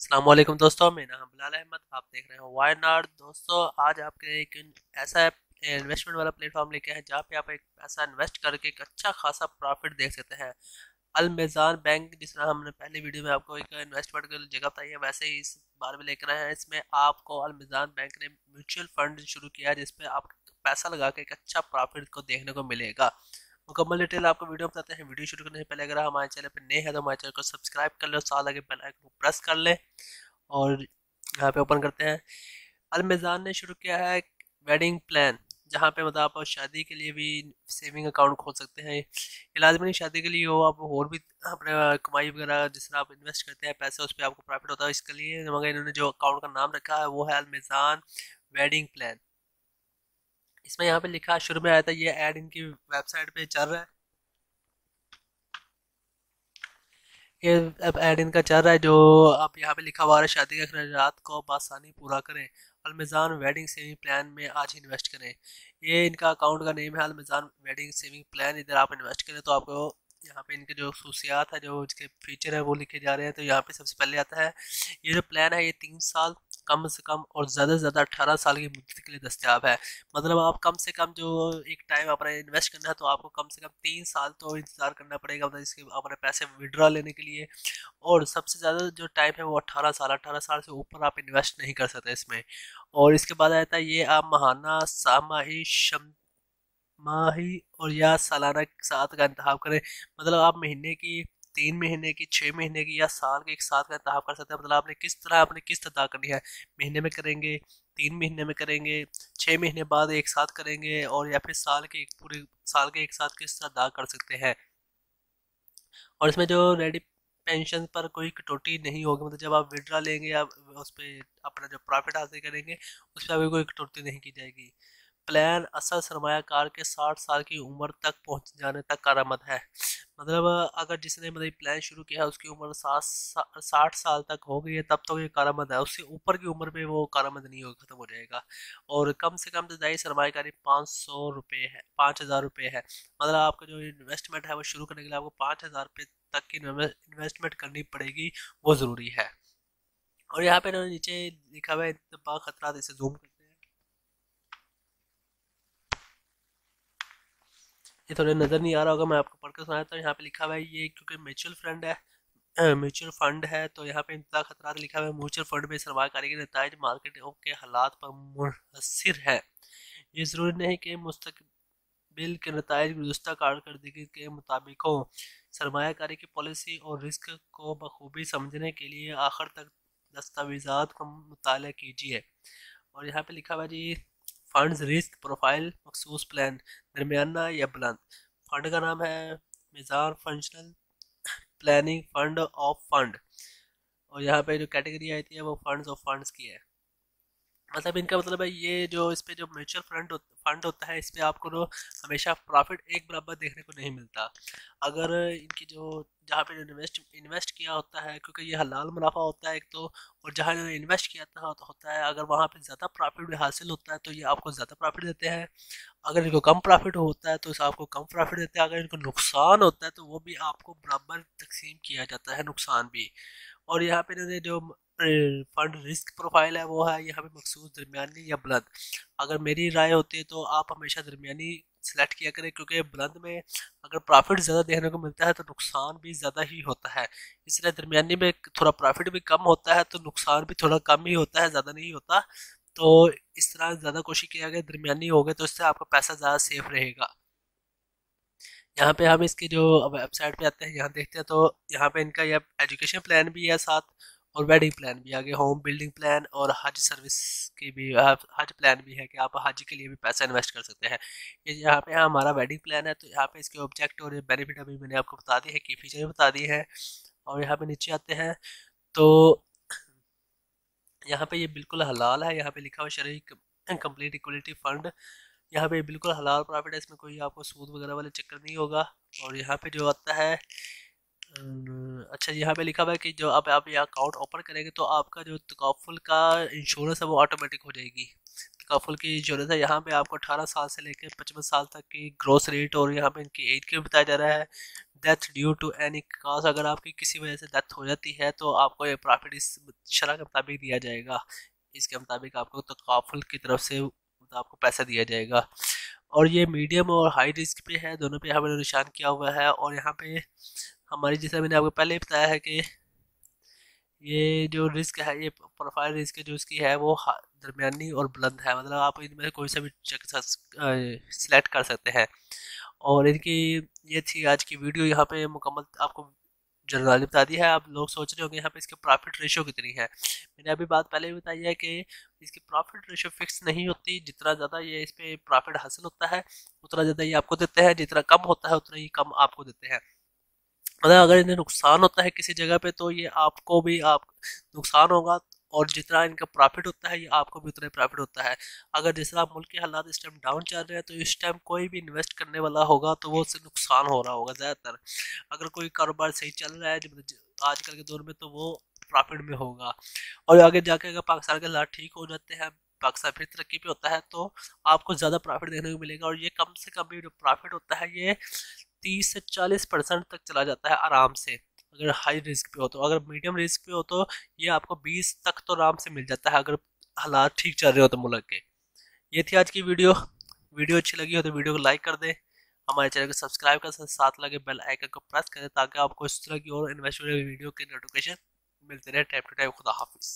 अस्सलाम वालेकुम दोस्तों, मेरा नाम बिलाल अहमद। आप देख रहे हैं वाई नॉट। दोस्तों, आज आपके एक ऐसा इन्वेस्टमेंट वाला प्लेटफॉर्म लेके हैं जहाँ पे आप एक पैसा इन्वेस्ट करके एक अच्छा खासा प्रॉफिट देख सकते हैं। अल मीज़ान बैंक, जिस तरह हमने पहले वीडियो में आपको एक इन्वेस्टमेंट की जगह बताई है, वैसे ही इस बार में लेकर आए हैं। इसमें आपको अल मीज़ान बैंक ने म्यूचुअल फंड शुरू किया है जिसपे आप पैसा लगा के एक अच्छा प्रॉफिट को देखने को मिलेगा। मुकम्मल डिटेल आपको वीडियो में बताते हैं। वीडियो शुरू करने से पहले अगर हमारे चैनल पर नए हैं तो हमारे चैनल को सब्सक्राइब कर ले और साथ लगे बेल आइकन को प्रेस कर ले। और यहाँ पे ओपन करते हैं। अलमेज़ान ने शुरू किया है वेडिंग प्लान, जहाँ पे मतलब आप शादी के लिए भी सेविंग अकाउंट खोल सकते हैं। ये लाजमी नहीं शादी के लिए हो, आप और भी अपने कमाई वगैरह जिस तरह आप इन्वेस्ट करते हैं पैसे, उस पर आपको प्रॉफिट होता है। इसके लिए मगर इन्होंने जो अकाउंट का नाम रखा है वो है अलमेज़ान वेडिंग प्लान। इसमें यहाँ पे लिखा है, शुरू में आया था ये ऐड इनकी वेबसाइट पे चल रहा है। ये अब ऐड इनका चल रहा है जो अब यहाँ पे लिखा हुआ है, शादी के अखराजात को बआसानी पूरा करें, अलमेज़ान वेडिंग सेविंग प्लान में आज इन्वेस्ट करें। ये इनका अकाउंट का नेम है, अलमेज़ान वेडिंग सेविंग प्लान। इधर आप इन्वेस्ट करें तो आपको यहाँ पे इनके जो खसूसियात है, जो इसके फीचर है वो लिखे जा रहे हैं। तो यहाँ पे सबसे पहले आता है, ये जो प्लान है ये 3 साल कम से कम और ज़्यादा से ज़्यादा 18 साल की मुद्दत के लिए दस्तियाब है। मतलब आप कम से कम जो एक टाइम अपना इन्वेस्ट करना है तो आपको कम से कम 3 साल तो इंतज़ार करना पड़ेगा, मतलब इसके अपने पैसे विड्रॉ लेने के लिए। और सबसे ज़्यादा जो टाइम है वो 18 साल, 18 साल से ऊपर आप इन्वेस्ट नहीं कर सकते इसमें। और इसके बाद आता है ये, आप महाना, सामाही, माही और या सालाना साथ का इंतखाब करें। मतलब आप महीने की, 3 महीने की, 6 महीने की या साल के एक साथ का इंतखाब कर सकते हैं। मतलब आपने किस तरह अपनी किस्त अदा करनी है, महीने में करेंगे, 3 महीने में करेंगे, 6 महीने बाद एक साथ करेंगे, और या फिर साल के एक पूरे साल के एक साथ किस्त अदा कर सकते हैं। और इसमें जो रेडी पेंशन पर कोई कटौती नहीं होगी, मतलब जब आप विड्रा लेंगे या उस पर अपना जो प्रॉफिट हासिल करेंगे उस पर अभी कोई कटौती नहीं की जाएगी। प्लान असल सरमायाकार के 60 साल की उम्र तक पहुंच जाने तक करामद है। मतलब अगर जिसने मतलब प्लान शुरू किया है उसकी उम्र 60 साल तक हो गई है तब तो ये कारामद है। उससे ऊपर की उम्र में वो कारामद नहीं होगा, खत्म हो जाएगा। और कम से कम इब्तदाई सरमायाकारी 500 रुपये है, 5000 रुपये है। मतलब आपका जो इन्वेस्टमेंट है वो शुरू करने के लिए आपको 5000 रुपये तक की इन्वेस्टमेंट करनी पड़ेगी, वो ज़रूरी है। और यहाँ पे इन्होंने नीचे लिखा हुआ है इत्तफाक खतरात, इसे जूम करते हैं। ये थोड़े नज़र नहीं आ रहा होगा, मैं आपको पढ़ के सुनाता हूँ। यहाँ पे लिखा हुआ है ये क्योंकि म्यूचुअल फंड है, म्यूचुअल फंड है तो यहाँ पे इंतज़ार खतरात लिखा हुआ है। म्यूचुअल फंड में सरमाकारी के नताइज मार्केट के हालात पर मुनहसर है। ये ज़रूरी नहीं कि मुस्तकबिल के नताइज गुज़श्ता कारकर्दगी के मुताबिक हो। सरमायाकारी की पॉलिसी और रिस्क को बखूबी समझने के लिए आखिर तक दस्तावेज़ात का मुताला कीजिए। और यहाँ पे लिखा हुआ है जी, फंड्स रिस्क प्रोफाइल मखसूस प्लान, दरमियाना या बुलंद। फंड का नाम है Meezan functional planning fund of fund. और यहाँ पे जो कैटेगरी आती है वो फंड्स ऑफ फंड्स की है। मतलब इनका मतलब है ये जो इस पे जो म्यूचुअल फंड होता है, इस पे आपको जो हमेशा प्रॉफिट एक बराबर देखने को नहीं मिलता। अगर इनकी जो जहाँ पे इन्वेस्ट इन्वेस्ट किया होता है, क्योंकि ये हलाल मुनाफा होता है एक तो, और जहाँ इन्होंने इन्वेस्ट किया था होता है, अगर वहाँ पे ज़्यादा प्रॉफिट भी हासिल होता है तो ये आपको ज़्यादा प्रॉफिट देते हैं। अगर इनको कम प्रॉफिट होता है तो इसे आपको कम प्रॉफिट देते हैं। अगर इनको नुकसान होता है तो वो भी आपको बराबर तकसीम किया जाता है, नुकसान भी। और यहाँ पे इन्होंने जो फंड रिस्क प्रोफाइल है वो है यहाँ पे मखसूस दरमियानी या बुलंद। अगर मेरी राय होती है तो आप हमेशा दरमियानी सेलेक्ट किया करें, क्योंकि बुलंद में अगर प्रॉफिट ज़्यादा देखने को मिलता है तो नुकसान भी ज़्यादा ही होता है। इसलिए दरमियानी में थोड़ा प्रॉफिट भी कम होता है तो नुकसान भी थोड़ा कम ही होता है, ज़्यादा नहीं होता। तो इस तरह ज़्यादा कोशिश किया गया दरमियानी हो गए तो इससे आपका पैसा ज़्यादा सेफ रहेगा। यहाँ पे हम इसकी जो वेबसाइट पे आते हैं, यहाँ देखते हैं तो यहाँ पे इनका ये एजुकेशन प्लान भी है साथ, और वेडिंग प्लान भी आगे, होम बिल्डिंग प्लान और हज सर्विस की भी हज प्लान भी है कि आप हज के लिए भी पैसा इन्वेस्ट कर सकते हैं। ये यहाँ पे हमारा वेडिंग प्लान है तो यहाँ पे इसके ऑब्जेक्ट और बेनिफिट अभी मैंने आपको बता दी है, की फीचर भी बता दी है। और यहाँ पे नीचे आते हैं तो यहाँ पे ये बिल्कुल हलाल है। यहाँ पे लिखा हुआ शरई कंप्लीट इक्वलिटी फंड। यहाँ पे बिल्कुल हलाल प्रॉफिट है, इसमें कोई आपको सूद वगैरह वाले चक्कर नहीं होगा। और यहाँ पे जो आता है अच्छा, यहाँ पे लिखा हुआ है कि जो आप ये अकाउंट ओपन करेंगे तो आपका जो तकाफुल का इंश्योरेंस है वो ऑटोमेटिक हो जाएगी। तकाफुल की जरूरत है। यहाँ पे आपको 18 साल से लेकर 55 साल तक की ग्रोथ रेट और यहाँ पे इनकी एज के बताया जा रहा है। डेथ ड्यू टू एनी काज, अगर आपकी किसी वजह से डेथ हो जाती है तो आपको ये प्रॉफिट इस शरह के मुताबिक दिया जाएगा। इसके मुताबिक आपको तकाफुल की तरफ से आपको पैसा दिया जाएगा। और ये मीडियम और हाई रिस्क पे है, दोनों पे हमें निशान किया हुआ है। और यहाँ पे हमारी, जैसे मैंने आपको पहले ही बताया है कि ये जो रिस्क है, ये प्रोफाइल रिस्क जो इसकी है वो दरमियानी और बुलंद है, मतलब आप इनमें कोई सा भी सिलेक्ट कर सकते हैं। और इनकी ये थी आज की वीडियो, यहाँ पे मुकम्मल आपको जनरली बता दी है। आप लोग सोच रहे होंगे यहाँ पे इसकी प्रॉफिट रेशो कितनी है। मैंने अभी बात पहले भी बताई है कि इसकी प्रॉफिट रेशो फिक्स नहीं होती। जितना ज़्यादा ये इस पर प्रॉफिट हासिल होता है उतना ज़्यादा ये आपको देते हैं, जितना कम होता है उतना ही कम आपको देते हैं। मतलब अगर इन्हें नुकसान होता है किसी जगह पे तो ये आपको भी आप नुकसान होगा, और जितना इनका प्रॉफिट होता है ये आपको भी उतना ही प्रॉफिट होता है। अगर जिस तरह मुल्क के हालात इस टाइम डाउन चल रहे हैं तो इस टाइम कोई भी इन्वेस्ट करने वाला होगा तो वो उससे नुकसान हो रहा होगा ज़्यादातर। अगर कोई कारोबार सही चल रहा है आजकल के दौर में तो वो प्रॉफिट में होगा। और आगे जाके अगर पाकिस्तान के हालात ठीक हो जाते हैं, पाकिस्तान फिर तरक्की पे होता है तो आपको ज़्यादा प्रॉफिट देखने को मिलेगा। और ये कम से कम भी जो प्रॉफिट होता है ये 30 से 40% तक चला जाता है आराम से, अगर हाई रिस्क पे हो तो। अगर मीडियम रिस्क पे हो तो ये आपको 20 तक तो आराम से मिल जाता है, अगर हालात ठीक चल रहे हो तो मुल्क के। ये थी आज की वीडियो। वीडियो अच्छी लगी हो तो वीडियो को लाइक कर दें, हमारे चैनल को सब्सक्राइब कर, साथ लगे बेल आइकन को प्रेस करें ताकि आपको इस तरह की और इन्वेस्टमेंट वीडियो के नोटिफिकेशन मिलते रहे टाइम टू टाइम। खुदा हाफिज़।